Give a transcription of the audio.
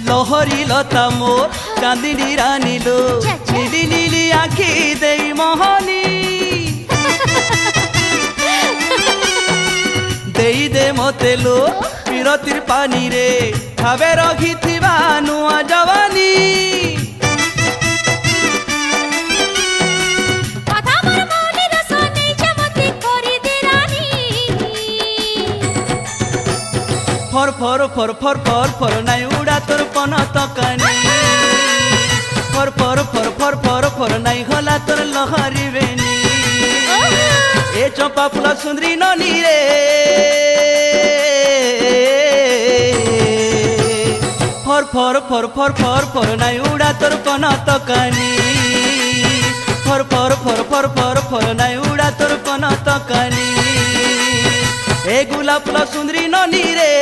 লহরি লতা মোর চাঁদিনী রানী লো নীলি নীলি আখি দেই মোহনী দেই দে মতে লো বিরতির পানি রে ভাবে রখিথিবা নুয়া জবানী ফর ফর ফর ফর ফর ফর নাই উড়া তোর পন তকানি ফর ফর ফর ফর ফর ফর নাই হলা তোর লহরি বেনি এ চম্পা ফুল সুন্দরী ননি রে ফর ফর ফর ফর ফর ফর নাই উড়া তোর পন তকানি ফর ফর ফর ফর ফর ফর নাই উড়া তোর পন তকানি এ গোলাপ ফুল সুন্দরী ননি রে